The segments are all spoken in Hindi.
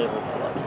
जय भोलेनाथ।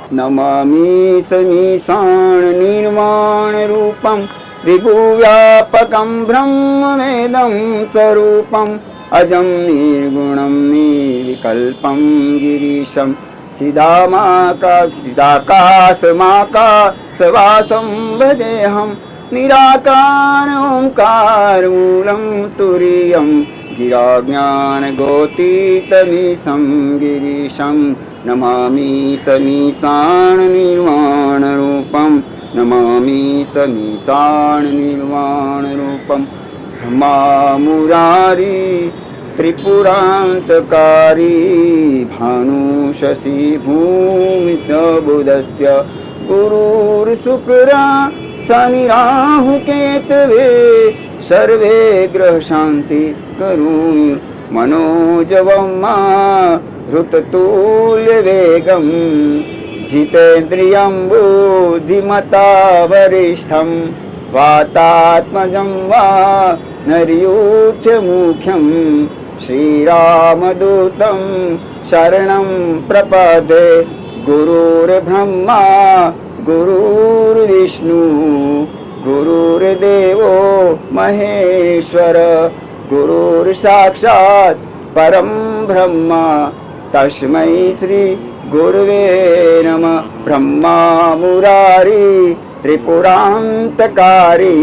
नमामि समीशान निर्वाण रूपम विभुव्यापकं ब्रह्मवेदं स्वरूपम अजं निर्गुणं निर्विकल्पं गिरीशं चिदाकाशमाकाशवासं भजेऽहं निराकार ओंकारमूलं तुरीयं गिराज्ञानगोतीतमीशं गिरीशं नमामि समीशान निर्वाण रूपम नमामि समीशान निर्वाण रूपम ब्रह्मा मुरारी त्रिपुरान्तकारी भानु शशि भूमि सबुदस्य गुरुर्शुक्रा शनि राहु केतवे सर्वे ग्रह शांति करुण मनोजवं हृततुल्य वेगं जितेन्द्रियं बुद्धिमता वरिष्ठं वातात्मजं वा नर्युच्यमुख्यं श्रीरामदूतं शरणं प्रपदे गुरुर्ब्रह्मा गुरुर्विष्णु गुरुर्देवो महेश्वर गुरुर्साक्षात् परं ब्रह्म तस्मै श्री गुरुवे नमः। ब्रह्मा मुरारी त्रिपुरान्तकारी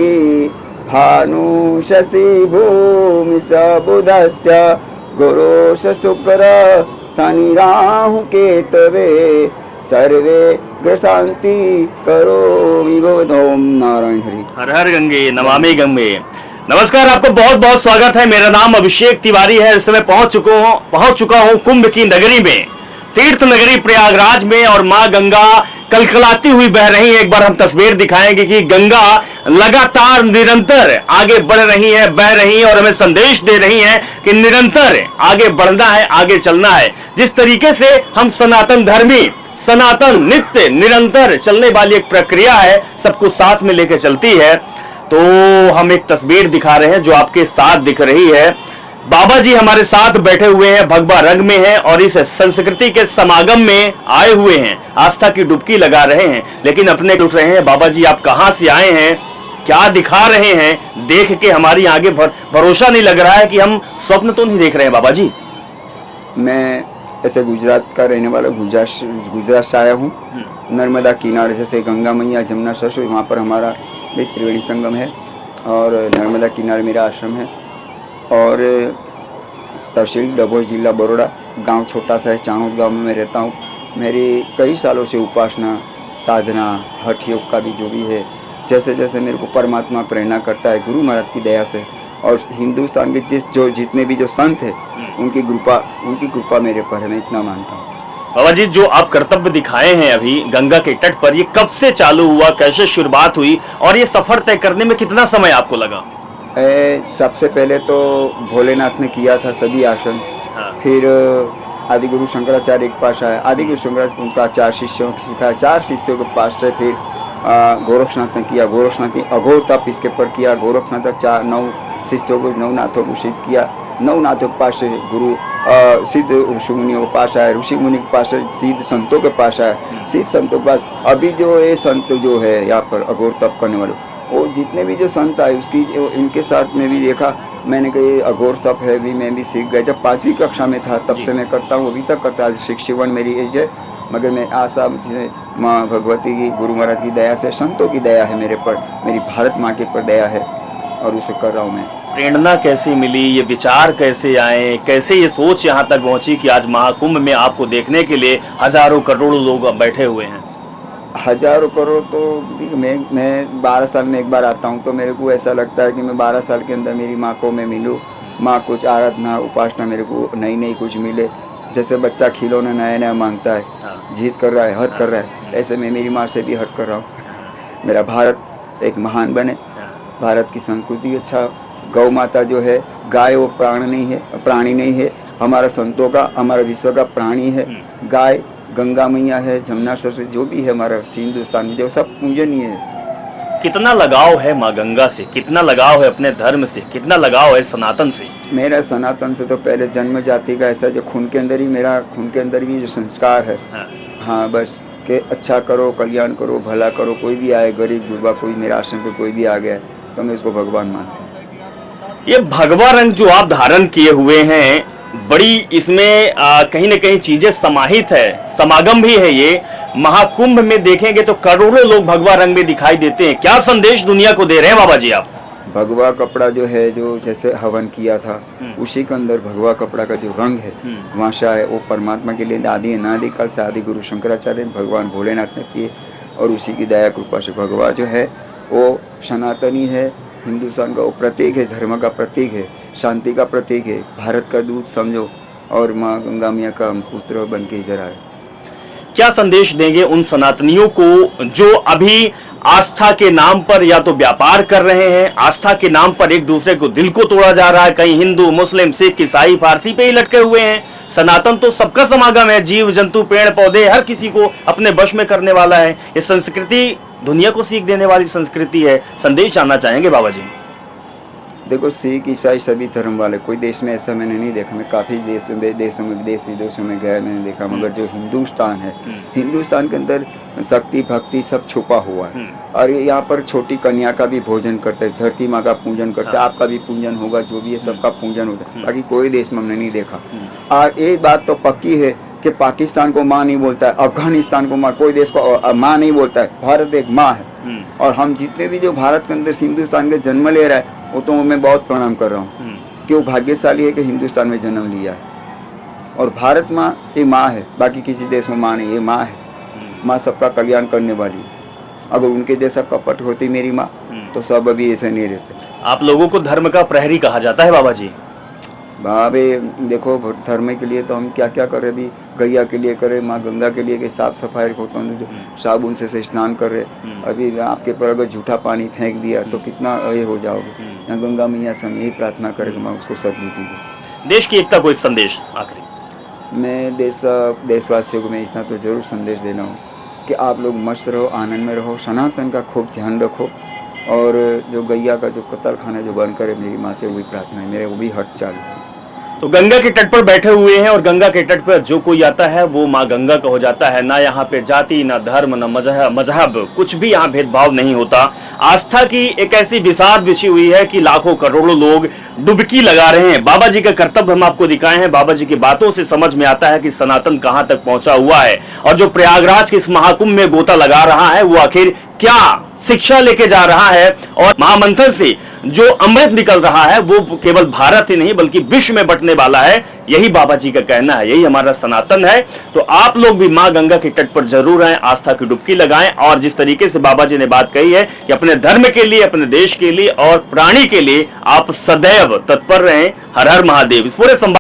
भानु शशि भूमि सबुधस्य गुरुश शुक्र शनि राहु केतवे सर्वे ग्रह शांति करोमि भवतु। ओम नारायण हरि। हर हर गंगे नमामि गंगे। नमस्कार, आपको बहुत बहुत स्वागत है। मेरा नाम अभिषेक तिवारी है। इस समय पहुंच चुका हूं कुंभ की नगरी में, तीर्थ नगरी प्रयागराज में, और मां गंगा कलकलाती हुई बह रही है। एक बार हम तस्वीर दिखाएंगे कि गंगा लगातार निरंतर आगे बढ़ रही है, बह रही है, और हमें संदेश दे रही है कि निरंतर आगे बढ़ना है, आगे चलना है। जिस तरीके से हम सनातन धर्मी, सनातन नित्य निरंतर चलने वाली एक प्रक्रिया है, सबको साथ में लेकर चलती है। तो हम एक तस्वीर दिखा रहे हैं जो आपके साथ दिख रही है। बाबा जी हमारे साथ बैठे हुए हैं, भगवा रंग में हैं, और इस संस्कृति के समागम में आए हुए हैं, आस्था की डुबकी लगा रहे हैं, लेकिन अपने उठ रहे हैं। बाबा जी, आप कहां से आए हैं, क्या दिखा रहे हैं? देख के हमारी आगे भरोसा नहीं लग रहा है कि हम स्वप्न तो नहीं देख रहे हैं। बाबा जी, मैं ऐसे गुजरात का रहने वाला, गुजरात से आया हूँ। नर्मदा किनारे, जैसे गंगा मैया, जमुना सरस्वती, वहाँ पर हमारा भी त्रिवेणी संगम है, और नर्मदा किनारे मेरा आश्रम है। और तहसील डभोई, जिला बड़ौदा, गांव छोटा सा है, चाणोद गांव में मैं रहता हूँ। मेरी कई सालों से उपासना, साधना, हठ योग का भी जो भी है, जैसे जैसे मेरे को परमात्मा प्रेरणा करता है गुरु महाराज की दया से, और हिंदुस्तान के जितने भी जो संत है उनकी कृपा मेरे पर है, मैं इतना मानता हूँ। बाबा जी, जो आप कर्तव्य दिखाए हैं अभी गंगा के तट पर, ये कब से चालू हुआ, कैसे शुरुआत हुई, और ये सफर तय करने में कितना समय आपको लगा? सबसे पहले तो भोलेनाथ ने किया था सभी आसन। हाँ। फिर आदि गुरु शंकराचार्य के पास आया, आदि गुरु शंकराचार्य उनका 4 शिष्यों को सिखाया, 4 शिष्यों के पास से फिर गोरक्षनाथ ने किया, गोरक्षनाथ ने अघोर तप इसके पर किया, गोरक्षनाथ 9 शिष्यों को, 9 नाथों को सिद्ध किया, 9 नाथों के पास से गुरु सिद्ध ऋषि मुनियों के पास आया, ऋषि मुनि के पास से सिद्ध संतों के पास आया, सिद्ध संतों के पास अभी जो ये संत जो है यहाँ पर अघोर तप करने वाले, वो जितने भी जो संत आए उसकी इनके साथ में भी देखा मैंने कि ये अघोर तप है भी, मैं भी सीख गया। जब 5वीं कक्षा में था तब से मैं करता हूँ, अभी तक करता हूँ। 61 मेरी एज है, मगर मैं आशा मुझे माँ भगवती की, गुरु महाराज की दया से, संतों की दया है मेरे पर, मेरी भारत माँ के पर दया है और उसे कर रहा हूँ मैं। प्रेरणा कैसे मिली, ये विचार कैसे आए, कैसे ये सोच यहाँ तक पहुंची कि आज महाकुंभ में आपको देखने के लिए हजारों करोड़ों लोग बैठे हुए हैं? हजारों करोड़ तो मैं 12 साल में एक बार आता हूँ, तो मेरे को ऐसा लगता है कि मैं 12 साल के अंदर मेरी माँ को मैं मिलूँ। माँ कुछ आराधना उपासना मेरे को नई नई कुछ मिले। जैसे बच्चा खिलौना नया नया मांगता है, जिद कर रहा है, हद कर रहा है, ऐसे मैं मेरी माँ से भी हट कर रहा हूँ। मेरा भारत एक महान बने, भारत की संस्कृति अच्छा। गौ माता जो है, गाय वो प्राणी नहीं है, हमारा संतों का, हमारा विश्व का प्राणी है। गाय गंगा मैया है, जमुना सरस्वती, जो भी है हमारा हिंदुस्तान में, जो सब पूजनीय है। कितना लगाव है माँ गंगा से, कितना लगाव है अपने धर्म से, कितना लगाव है सनातन से? मेरा सनातन से तो पहले जन्म जाति का ऐसा जो खून के अंदर ही, मेरा खून के अंदर भी जो संस्कार है, हाँ बस कि अच्छा करो, कल्याण करो, भला करो। कोई भी आए, गरीब गुरबा, कोई मेरे आश्रम पे कोई भी आ गया तो मैं उसको भगवान मानता हूँ। ये भगवा रंग जो आप धारण किए हुए हैं, बड़ी इसमें कहीं न कहीं चीजें समाहित है, समागम भी है। ये महाकुंभ में देखेंगे तो करोड़ों लोग भगवा रंग में दिखाई देते हैं। क्या संदेश दुनिया को दे रहे हैं बाबा जी आप? भगवा कपड़ा जो है, जो जैसे हवन किया था उसी के अंदर भगवा कपड़ा का जो रंग है वाशा है, वो परमात्मा के लिए आदि अनादि काल से आदि गुरु शंकराचार्य भगवान भोलेनाथ ने किए, और उसी की दया कृपा से भगवा जो है वो सनातनी है, हिंदुस्तान का वो प्रतीक है, धर्म का प्रतीक है, शांति का प्रतीक है, भारत का दूत समझो, और माँ गंगा मैया का पुत्र बन के इधर आए। क्या संदेश देंगे उन सनातनियों को जो अभी आस्था के नाम पर या तो व्यापार कर रहे हैं, आस्था के नाम पर एक दूसरे को दिल को तोड़ा जा रहा है? कहीं हिंदू, मुस्लिम, सिख, ईसाई, फारसी पे ही लटके हुए हैं। सनातन तो सबका समागम है, जीव जंतु, पेड़ पौधे, हर किसी को अपने वश में करने वाला है। ये संस्कृति दुनिया को सीख देने वाली संस्कृति है। संदेश जानना चाहेंगे बाबा जी? देखो, सिख ईसाई सभी धर्म वाले, कोई देश में ऐसा मैंने नहीं देखा। मैं काफ़ी देशों में देश विदेशों में गया, मैंने देखा, मगर जो हिंदुस्तान है, हिंदुस्तान के अंदर शक्ति भक्ति सब छुपा हुआ है। और यहाँ पर छोटी कन्या का भी भोजन करते हैं, धरती माँ का पूजन करते हैं, आपका भी पूजन होगा, जो भी है सबका पूजन होता है। बाकी कोई देश में हमने नहीं देखा। और एक बात तो पक्की है कि पाकिस्तान को माँ नहीं बोलता है, अफगानिस्तान को माँ, कोई देश को माँ नहीं बोलता है। भारत एक माँ है, और हम जितने भी जो भारत के अंदर हिंदुस्तान के जन्म ले रहा है, वो तो मैं बहुत प्रणाम कर रहा हूँ कि वो भाग्यशाली है कि हिंदुस्तान में जन्म लिया है। और भारत माँ ये माँ है, बाकी किसी देश में माँ नहीं, ये माँ है। माँ सबका कल्याण करने वाली है। अगर उनके जैसा कपट होती मेरी माँ तो सब अभी ऐसे नहीं रहते। आप लोगों को धर्म का प्रहरी कहा जाता है बाबा जी। भावे देखो, धर्म के लिए तो हम क्या क्या करें, अभी गैया के लिए करें, माँ गंगा के लिए कि साफ सफाई होता है, जो साबुन से स्नान कर रहे। अभी आपके पर अगर झूठा पानी फेंक दिया तो कितना ये हो जाओगे। यहाँ गंगा मैया से हम यही प्रार्थना करें, माँ उसको सद्बुद्धि दे। देश की एकता को एक संदेश आखिरी। मैं देशवासियों को मैं इतना तो जरूर संदेश देना हूँ कि आप लोग मस्त रहो, आनंद में रहो, सनातन का खूब ध्यान रखो, और जो गैया का जो कत्ल खाना जो बंद करे, मेरी माँ से वही प्रार्थना है, मेरे वो भी हट चालू है। तो गंगा के तट पर बैठे हुए हैं, और गंगा के तट पर जो कोई आता है वो माँ गंगा का हो जाता है। ना यहाँ पे जाति, ना धर्म, ना मजहब, कुछ भी यहाँ भेदभाव नहीं होता। आस्था की एक ऐसी विसात बिछी हुई है कि लाखों करोड़ों लोग डुबकी लगा रहे हैं। बाबा जी का कर्तव्य हम आपको दिखाए हैं। बाबा जी की बातों से समझ में आता है कि सनातन कहाँ तक पहुंचा हुआ है, और जो प्रयागराज के इस महाकुंभ में गोता लगा रहा है वो आखिर क्या शिक्षा लेके जा रहा है, और महामंथन से जो अमृत निकल रहा है वो केवल भारत ही नहीं बल्कि विश्व में बंटने वाला है। यही बाबा जी का कहना है, यही हमारा सनातन है। तो आप लोग भी मां गंगा के तट पर जरूर आएं, आस्था की डुबकी लगाएं, और जिस तरीके से बाबा जी ने बात कही है कि अपने धर्म के लिए, अपने देश के लिए और प्राणी के लिए आप सदैव तत्पर रहें। हर हर महादेव। इस पूरे